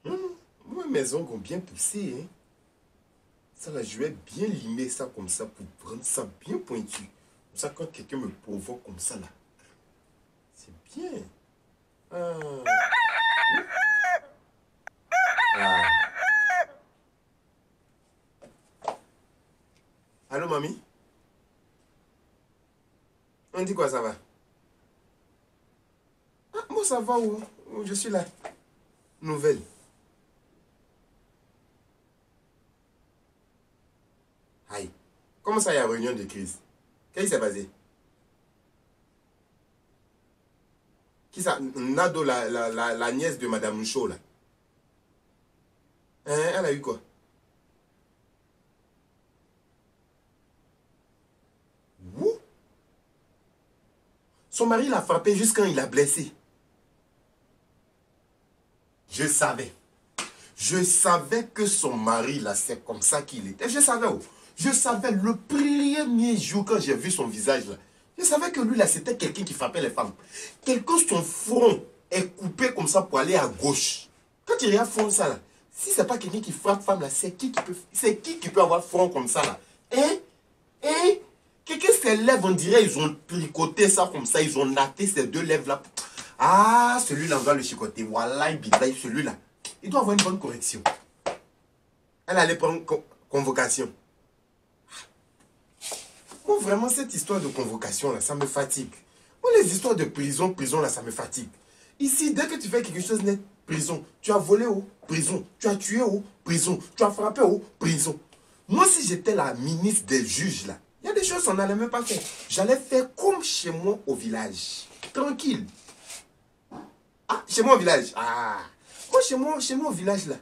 Moi, mes ongles ont bien poussé. Hein. Ça là, je vais bien limer ça comme ça pour rendre ça bien pointu. Comme ça, quand quelqu'un me provoque comme ça là, c'est bien. Ah. Ah. Allô, mamie? On dit quoi, ça va? Ah, moi, ça va où? Je suis là. Nouvelle. Aïe. Comment ça, il y a réunion de crise? Qu'est-ce qui s'est passé? Qui ça? Nado, la nièce de Madame Mouchot, là. Hein, elle a eu quoi? Où? Son mari l'a frappé juste quand il l'a blessé. Je savais. Je savais que son mari, là, c'est comme ça qu'il était. Je savais où? Je savais le premier jour quand j'ai vu son visage, là. Je savais que lui, là, c'était quelqu'un qui frappait les femmes. Quelqu'un, son front est coupé comme ça pour aller à gauche. Quand tu regardes front ça, là, si c'est pas quelqu'un qui frappe femme, là, c'est qui qui peut avoir front comme ça, là? Hein? Hein? Quelqu'un ses lèvres, on dirait, ils ont tricoté ça comme ça, ils ont natté ces deux lèvres-là. Ah, celui-là, on doit le chicoter. Voilà, celui-là. Il doit avoir une bonne correction. Elle allait prendre convocation. Moi, vraiment, cette histoire de convocation, là, ça me fatigue. Moi, les histoires de prison, là, ça me fatigue. Ici, dès que tu fais quelque chose net, prison. Tu as volé, oh, prison. Tu as tué, oh, prison. Tu as frappé, oh, prison. Moi, si j'étais la ministre des juges, là, il y a des choses qu'on n'allait même pas faire. J'allais faire comme chez moi au village. Tranquille. Ah, chez moi au village. Ah. Moi, chez moi au village, là,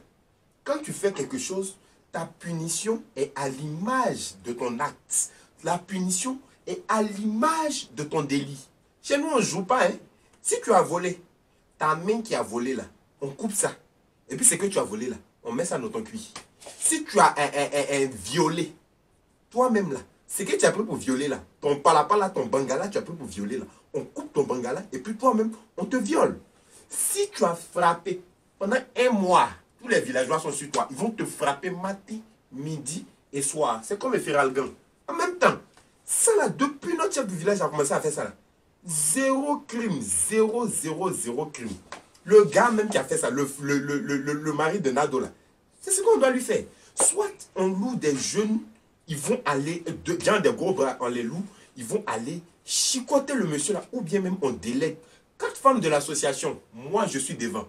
quand tu fais quelque chose, ta punition est à l'image de ton acte. La punition est à l'image de ton délit. Chez nous, on ne joue pas. Hein? Si tu as volé, ta main qui a volé là, on coupe ça. Et puis, ce que tu as volé là, on met ça dans ton cuit. Si tu as violé, toi-même là, ce que tu as pris pour violer là, ton palapala, ton bangala, tu as pris pour violer là, on coupe ton bangala et puis toi-même, on te viole. Si tu as frappé pendant un mois, tous les villageois sont sur toi. Ils vont te frapper matin, midi et soir. C'est comme le Feralgan. En même temps, ça là, depuis notre chef du village a commencé à faire ça là. Zéro crime, zéro crime. Le gars même qui a fait ça, le mari de Nado là, c'est ce qu'on doit lui faire. Soit on loue des jeunes, ils vont aller, dans des gros bras, on les loue, ils vont aller chicoter le monsieur là, ou bien même on délègue. 4 femmes de l'association, moi je suis devant.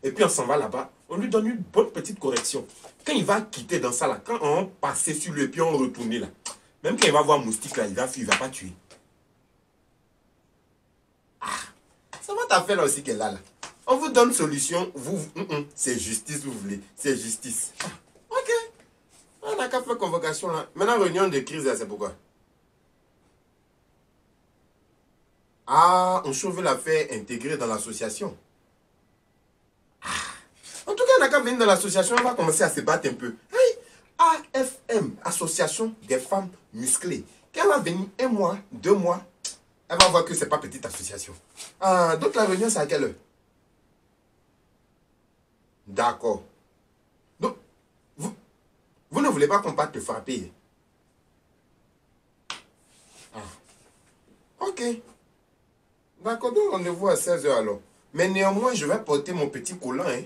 Et puis on s'en va là-bas, on lui donne une bonne petite correction. Quand il va quitter dans ça là, quand on passe sur le pied, on retourne là. Même quand il va voir Moustique là, il va fuir, il ne va pas tuer. Ah, ça va t'affaire là aussi qu'elle a là. On vous donne solution, vous, c'est justice vous voulez, c'est justice. Ah, ok, on n'a qu'à faire convocation là. Maintenant réunion de crise là, c'est pourquoi? Ah, on veut la faire intégrer dans l'association. En tout cas, on n'a qu'à venir dans l'association, on va commencer à se battre un peu. Hey, AFM, Association des femmes musclées. Quand elle va venir 1 mois, 2 mois, elle va voir que ce n'est pas petite association. Ah, donc la réunion, c'est à quelle heure? D'accord. Donc, vous ne voulez pas qu'on parte te frapper? Ah. Ok. D'accord, donc rendez-vous à 16 h alors. Mais néanmoins, je vais porter mon petit collant, hein.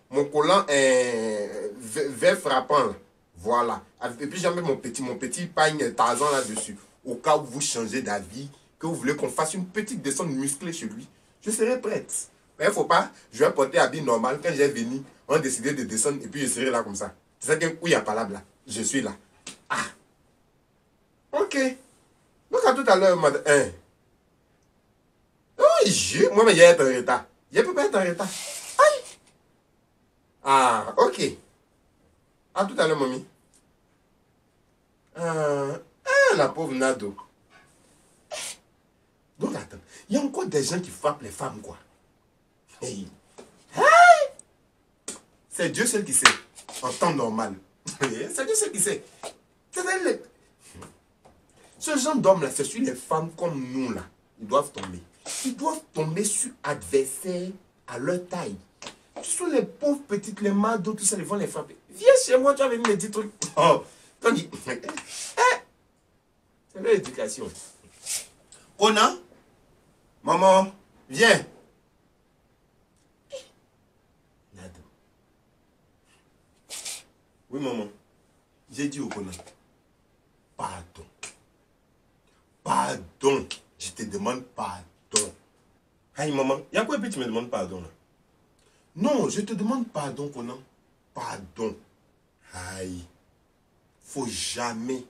Mon collant est vert frappant là. Voilà. Et puis j'ai mis mon petit pagne Tarzan là-dessus. Au cas où vous changez d'avis, que vous voulez qu'on fasse une petite descente musclée chez lui, je serai prête. Mais il ne faut pas, je vais porter habit normal. Quand j'ai venu, on a décidé de descendre et puis je serai là comme ça. C'est ça qu'un coup il y a pas là. Je suis là. Ah. Ok. Donc à tout à l'heure, madame. Oh, moi, mais j'ai être en retard. Je ne peux pas être en retard. Ah, ok. À tout à l'heure, mamie. La pauvre Nado. Donc, attends. Il y a encore des gens qui frappent les femmes, quoi. Hey. Hey. C'est Dieu seul qui sait. En temps normal. C'est Dieu seul qui sait. Ce genre d'hommes-là, c'est sur les femmes comme nous, là. Ils doivent tomber. Ils doivent tomber sur adversaires à leur taille. Ce sont les pauvres petites, les mados, tout ça, ils vont les frapper. Viens chez moi, tu vas venir me dire trucs. Oh, t'en dis. C'est l'éducation. Kona, maman, viens. Nado. Oui, maman. J'ai dit au Kona, pardon. Pardon. Je te demande pardon. Aïe, maman, il y a quoi et puis tu me demandes pardon là? Non, je te demande pardon, Kona. Pardon. Aïe. Faut jamais,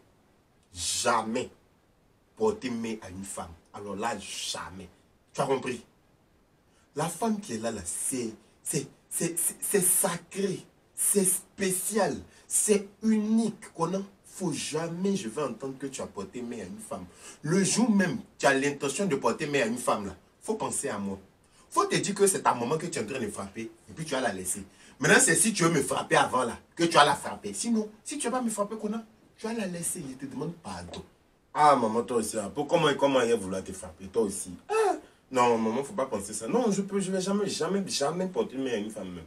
jamais porter main à une femme. Alors là, jamais. Tu as compris? La femme qui est là, c'est sacré. C'est spécial. C'est unique, Kona. Faut jamais, je vais entendre que tu as porté main à une femme. Le jour même, tu as l'intention de porter main à une femme là. Faut penser à moi. Faut te dire que c'est ta maman que tu es en train de frapper et puis tu vas la laisser. Maintenant, c'est si tu veux me frapper avant là, que tu vas la frapper. Sinon, si tu ne vas pas me frapper, Kona, tu vas la laisser. Je te demande pardon. Ah, maman, toi aussi. Comment elle vouloir te frapper? Toi aussi. Ah, non, maman, il ne faut pas penser ça. Non, je vais jamais porter main à une femme même.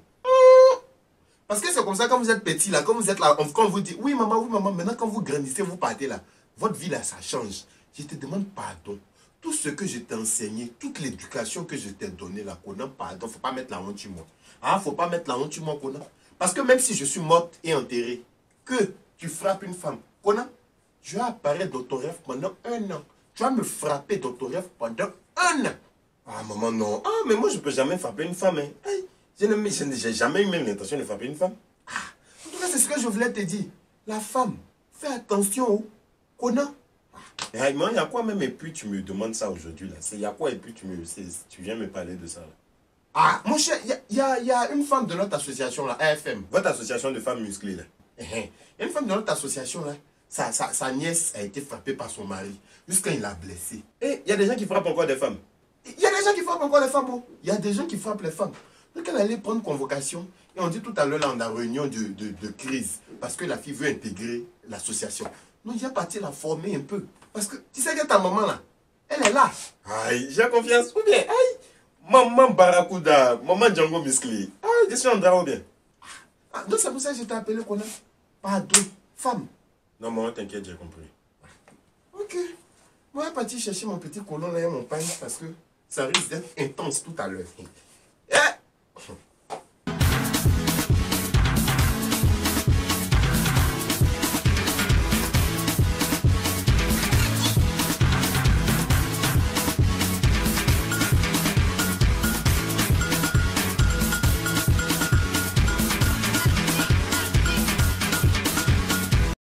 Parce que c'est comme ça, quand vous êtes petit, là, quand vous êtes là, quand on vous dit, oui, maman, maintenant, quand vous grandissez, vous partez là, votre vie, là, ça change. Je te demande pardon. Tout ce que je t'ai enseigné, toute l'éducation que je t'ai donnée, là, Kona, pardon, il ne faut pas mettre la honte sur moi. Ah, il ne faut pas mettre la honte sur moi, Kona. Parce que même si je suis morte et enterrée, que tu frappes une femme, Kona, tu vas apparaître dans ton rêve pendant 1 an. Tu vas me frapper dans ton rêve pendant 1 an. Ah, maman, non. Ah, mais moi, je ne peux jamais frapper une femme, hein. Hey. Je n'ai jamais eu même l'intention de frapper une femme. Ah, en tout cas, c'est ce que je voulais te dire. La femme, fais attention au Kona. Ah. Il y a quoi même et puis tu me demandes ça aujourd'hui là? Il y a quoi et puis tu viens me parler de ça là? Ah, mon cher, il y a une femme de notre association là, AFM. Votre association de femmes musclées là. Il y a une femme de notre association là. Sa nièce a été frappée par son mari jusqu'à il l'a blessée. Et il y a des gens qui frappent encore des femmes. Il y a des gens qui frappent encore les femmes. Oh. Il y a des gens qui frappent les femmes. Donc elle allait prendre convocation. Et on dit tout à l'heure là, on a réunion de crise. Parce que la fille veut intégrer l'association. Donc il a parti la former un peu. Parce que tu sais que ta maman là, elle est là. Aïe, j'ai confiance. Ou bien, aïe, maman Barracuda, maman Django musclé. Ah, je suis en drap ou bien. Ah, donc c'est pour ça que je t'ai appelé Kona. Pardon, femme. Non, maman, t'inquiète, j'ai compris. Ok. Moi, je vais partir chercher mon petit colon là et mon pain parce que ça risque d'être intense tout à l'heure.